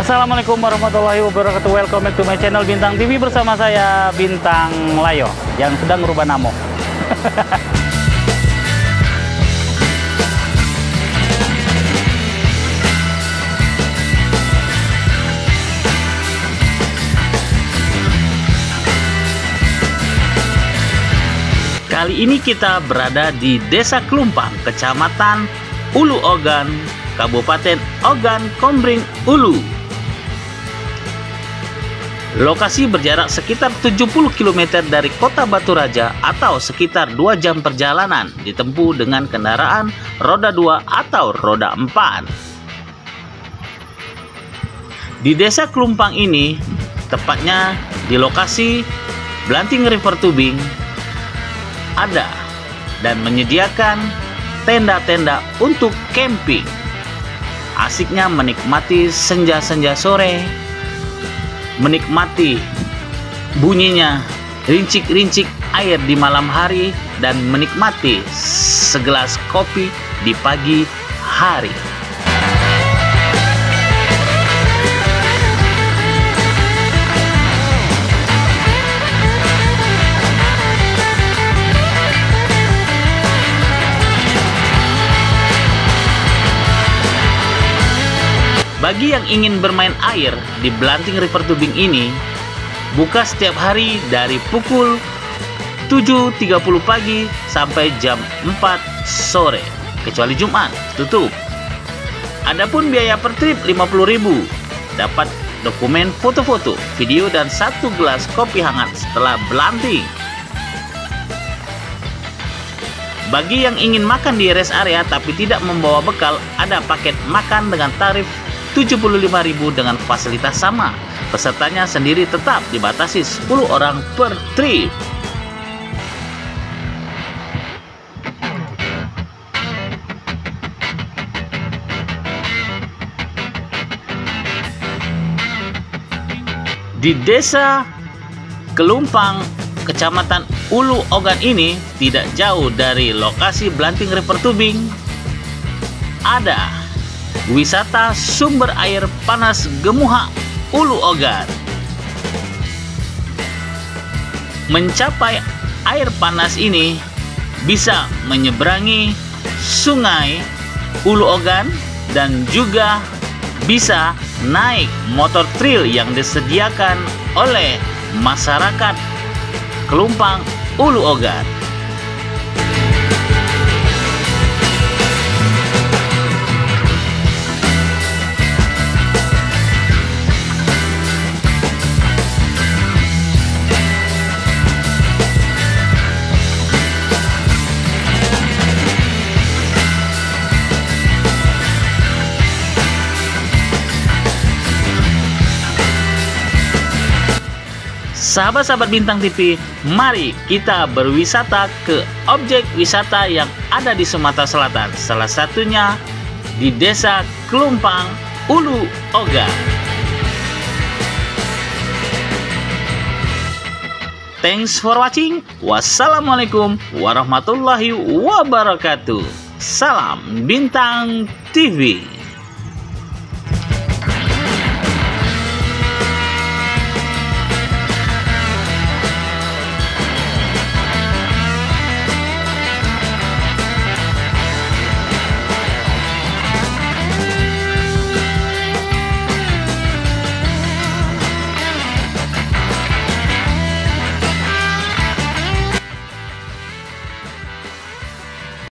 Assalamualaikum warahmatullahi wabarakatuh. Welcome back to my channel Bintang TV bersama saya Bintang Layo yang sedang merubah namo. Kali ini kita berada di Desa Klumpang, Kecamatan Ulu Ogan, Kabupaten Ogan Kombring Ulu. Lokasi berjarak sekitar 70 km dari kota Batu Raja atau sekitar 2 jam perjalanan ditempuh dengan kendaraan roda 2 atau roda 4. Di Desa Klumpang ini, tepatnya di lokasi Blanting River Tubing, ada dan menyediakan tenda-tenda untuk camping. Asiknya menikmati senja-senja sore, menikmati bunyinya rincik-rincik air di malam hari, dan menikmati segelas kopi di pagi hari. Bagi yang ingin bermain air di Blanting River Tubing ini, buka setiap hari dari pukul 7.30 pagi sampai jam 4 sore, kecuali Jumat tutup. Adapun biaya per trip 50.000. Dapat dokumen foto-foto, video, dan 1 gelas kopi hangat setelah Blanting. Bagi yang ingin makan di rest area tapi tidak membawa bekal, ada paket makan dengan tarif 75.000 dengan fasilitas sama. Pesertanya sendiri tetap dibatasi 10 orang per trip. Di Desa Klumpang, Kecamatan Ulu Ogan ini, tidak jauh dari lokasi Blanting River Tubing, ada wisata sumber air panas Gemuha Ulu Ogan. Mencapai air panas ini bisa menyeberangi sungai Ulu Ogan dan juga bisa naik motor trail yang disediakan oleh masyarakat Klumpang Ulu Ogan. Sahabat-sahabat Bintang TV, mari kita berwisata ke objek wisata yang ada di Sumatera Selatan. Salah satunya di Desa Klumpang Ulu Ogan. Thanks for watching. Wassalamualaikum warahmatullahi wabarakatuh. Salam Bintang TV.